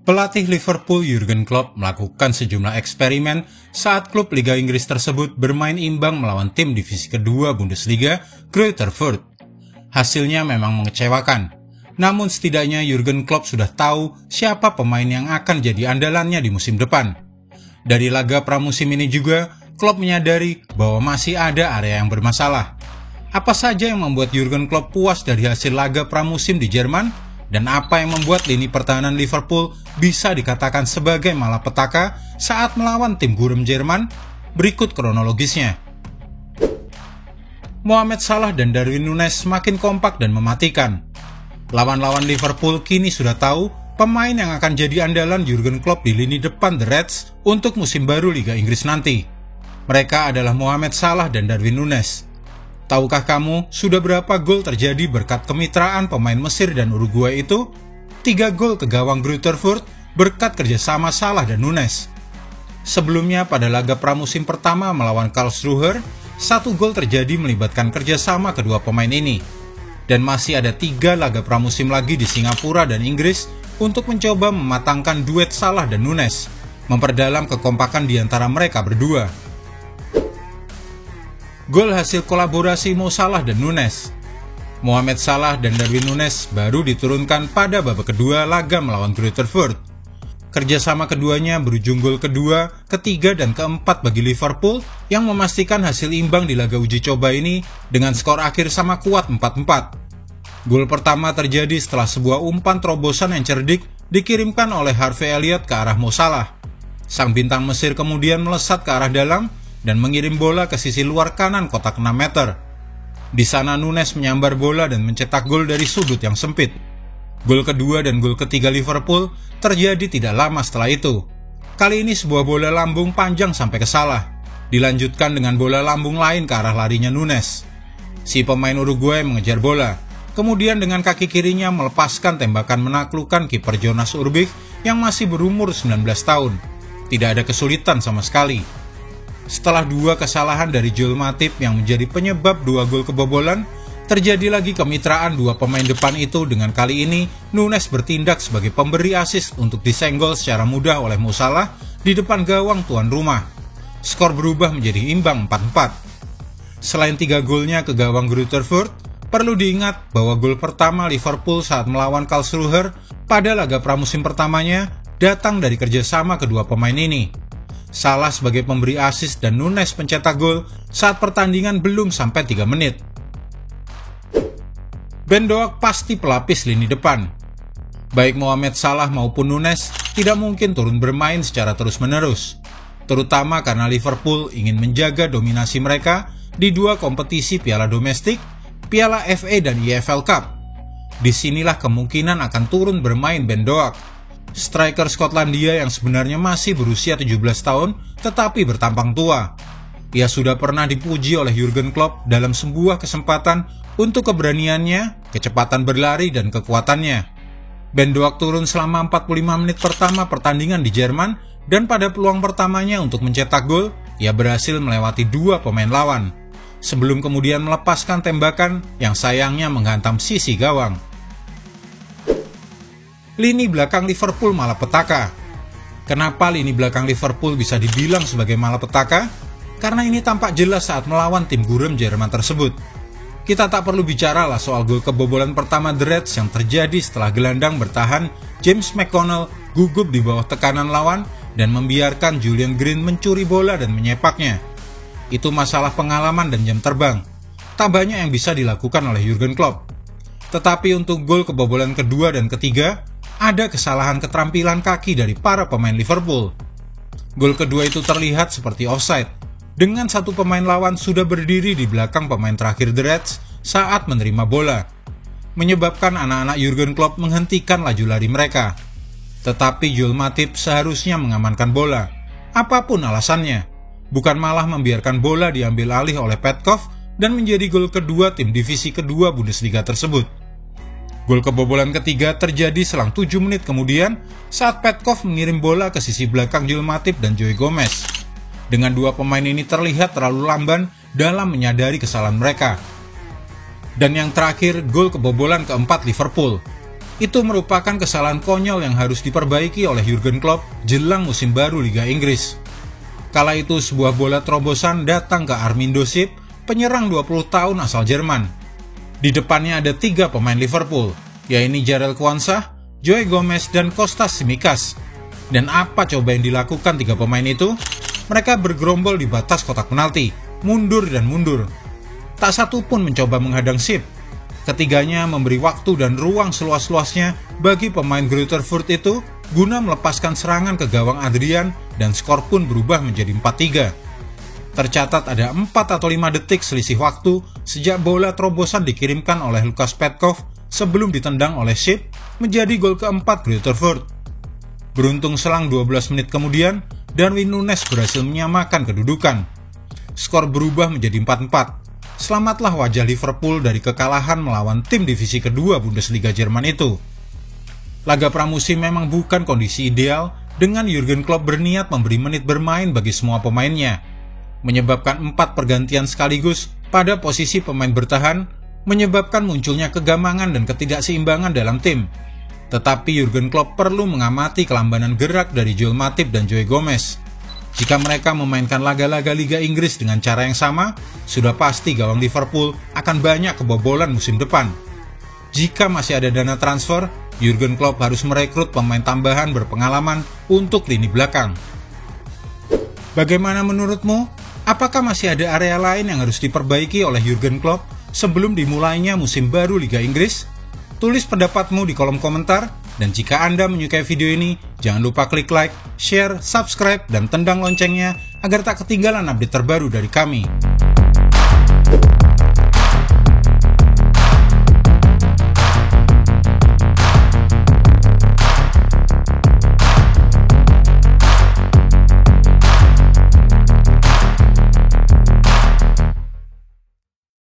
Pelatih Liverpool Jurgen Klopp melakukan sejumlah eksperimen saat klub Liga Inggris tersebut bermain imbang melawan tim divisi kedua Bundesliga, Greuther Fürth. Hasilnya memang mengecewakan, namun setidaknya Jurgen Klopp sudah tahu siapa pemain yang akan jadi andalannya di musim depan. Dari laga pramusim ini juga, Klopp menyadari bahwa masih ada area yang bermasalah. Apa saja yang membuat Jurgen Klopp puas dari hasil laga pramusim di Jerman? Dan apa yang membuat lini pertahanan Liverpool bisa dikatakan sebagai malapetaka saat melawan tim gurem Jerman? Berikut kronologisnya. Mohamed Salah dan Darwin Núñez semakin kompak dan mematikan. Lawan-lawan Liverpool kini sudah tahu pemain yang akan jadi andalan Jurgen Klopp di lini depan The Reds untuk musim baru Liga Inggris nanti. Mereka adalah Mohamed Salah dan Darwin Núñez. Tahukah kamu sudah berapa gol terjadi berkat kemitraan pemain Mesir dan Uruguay itu? 3 gol ke gawang Greuther Fürth berkat kerjasama Salah dan Núñez. Sebelumnya pada laga pramusim pertama melawan Karlsruhe, 1 gol terjadi melibatkan kerjasama kedua pemain ini. Dan masih ada 3 laga pramusim lagi di Singapura dan Inggris untuk mencoba mematangkan duet Salah dan Núñez, memperdalam kekompakan di antara mereka berdua. Gol hasil kolaborasi Mo Salah dan Núñez. Mohamed Salah dan Darwin Núñez baru diturunkan pada babak kedua laga melawan Greuther Fürth. Kerjasama keduanya berujung gol kedua, ketiga, dan keempat bagi Liverpool yang memastikan hasil imbang di laga uji coba ini dengan skor akhir sama kuat 4-4. Gol pertama terjadi setelah sebuah umpan terobosan yang cerdik dikirimkan oleh Harvey Elliott ke arah Mo Salah. Sang bintang Mesir kemudian melesat ke arah dalam dan mengirim bola ke sisi luar kanan kotak 6 meter. Di sana Núñez menyambar bola dan mencetak gol dari sudut yang sempit. Gol kedua dan gol ketiga Liverpool terjadi tidak lama setelah itu. Kali ini sebuah bola lambung panjang sampai ke Salah, dilanjutkan dengan bola lambung lain ke arah larinya Núñez. Si pemain Uruguay mengejar bola, kemudian dengan kaki kirinya melepaskan tembakan menaklukkan kiper Jonas Urbich yang masih berumur 19 tahun. Tidak ada kesulitan sama sekali. Setelah 2 kesalahan dari Joel Matip yang menjadi penyebab 2 gol kebobolan, terjadi lagi kemitraan 2 pemain depan itu dengan kali ini Núñez bertindak sebagai pemberi assist untuk disenggol secara mudah oleh Mo Salah di depan gawang tuan rumah. Skor berubah menjadi imbang 4-4. Selain 3 golnya ke gawang Greuther Fürth, perlu diingat bahwa gol pertama Liverpool saat melawan Karlsruhe pada laga pramusim pertamanya datang dari kerjasama kedua pemain ini. Salah sebagai pemberi assist dan Núñez pencetak gol saat pertandingan belum sampai 3 menit. Ben Doak pasti pelapis lini depan. Baik Mohamed Salah maupun Núñez tidak mungkin turun bermain secara terus-menerus, terutama karena Liverpool ingin menjaga dominasi mereka di 2 kompetisi piala domestik, Piala FA dan EFL Cup. Disinilah kemungkinan akan turun bermain Ben Doak. Striker Skotlandia yang sebenarnya masih berusia 17 tahun tetapi bertampang tua. Ia sudah pernah dipuji oleh Jurgen Klopp dalam sebuah kesempatan untuk keberaniannya, kecepatan berlari, dan kekuatannya. Ben Doak turun selama 45 menit pertama pertandingan di Jerman dan pada peluang pertamanya untuk mencetak gol, ia berhasil melewati 2 pemain lawan, sebelum kemudian melepaskan tembakan yang sayangnya menghantam sisi gawang. Lini belakang Liverpool malapetaka. Kenapa lini belakang Liverpool bisa dibilang sebagai malapetaka? Karena ini tampak jelas saat melawan tim gurem Jerman tersebut. Kita tak perlu bicara lah soal gol kebobolan pertama The Reds yang terjadi setelah gelandang bertahan James McConnell gugup di bawah tekanan lawan dan membiarkan Julian Green mencuri bola dan menyepaknya. Itu masalah pengalaman dan jam terbang. Tak banyak yang bisa dilakukan oleh Jurgen Klopp. Tetapi untuk gol kebobolan kedua dan ketiga, ada kesalahan keterampilan kaki dari para pemain Liverpool. Gol kedua itu terlihat seperti offside, dengan 1 pemain lawan sudah berdiri di belakang pemain terakhir The Reds saat menerima bola, menyebabkan anak-anak Jurgen Klopp menghentikan laju lari mereka. Tetapi Joel Matip seharusnya mengamankan bola, apapun alasannya, bukan malah membiarkan bola diambil alih oleh Petkov dan menjadi gol kedua tim divisi kedua Bundesliga tersebut. Gol kebobolan ketiga terjadi selang 7 menit kemudian saat Petkov mengirim bola ke sisi belakang Joel Matip dan Joe Gomez. Dengan 2 pemain ini terlihat terlalu lamban dalam menyadari kesalahan mereka. Dan yang terakhir, gol kebobolan keempat Liverpool. Itu merupakan kesalahan konyol yang harus diperbaiki oleh Jurgen Klopp jelang musim baru Liga Inggris. Kala itu sebuah bola terobosan datang ke Armindo Sip, penyerang 20 tahun asal Jerman. Di depannya ada 3 pemain Liverpool, yaitu Jarell Quansah, Joe Gomez, dan Kostas Tsimikas. Dan apa coba yang dilakukan 3 pemain itu? Mereka bergerombol di batas kotak penalti, mundur dan mundur. Tak satu pun mencoba menghadang Sip. Ketiganya memberi waktu dan ruang seluas-luasnya bagi pemain Greuther Fürth itu guna melepaskan serangan ke gawang Adrian dan skor pun berubah menjadi 4-3. Tercatat ada 4 atau 5 detik selisih waktu sejak bola terobosan dikirimkan oleh Lukas Petkov sebelum ditendang oleh Sip menjadi gol keempat Greuther Fürth. Beruntung selang 12 menit kemudian, Darwin Núñez berhasil menyamakan kedudukan. Skor berubah menjadi 4-4. Selamatlah wajah Liverpool dari kekalahan melawan tim divisi kedua Bundesliga Jerman itu. Laga pramusim memang bukan kondisi ideal dengan Jurgen Klopp berniat memberi menit bermain bagi semua pemainnya. Menyebabkan 4 pergantian sekaligus pada posisi pemain bertahan, menyebabkan munculnya kegamangan dan ketidakseimbangan dalam tim. Tetapi Jurgen Klopp perlu mengamati kelambanan gerak dari Joel Matip dan Joe Gomez. Jika mereka memainkan laga-laga Liga Inggris dengan cara yang sama, sudah pasti gawang Liverpool akan banyak kebobolan musim depan. Jika masih ada dana transfer, Jurgen Klopp harus merekrut pemain tambahan berpengalaman untuk lini belakang. Bagaimana menurutmu? Apakah masih ada area lain yang harus diperbaiki oleh Jurgen Klopp sebelum dimulainya musim baru Liga Inggris? Tulis pendapatmu di kolom komentar, dan jika Anda menyukai video ini, jangan lupa klik like, share, subscribe, dan tendang loncengnya agar tak ketinggalan update terbaru dari kami.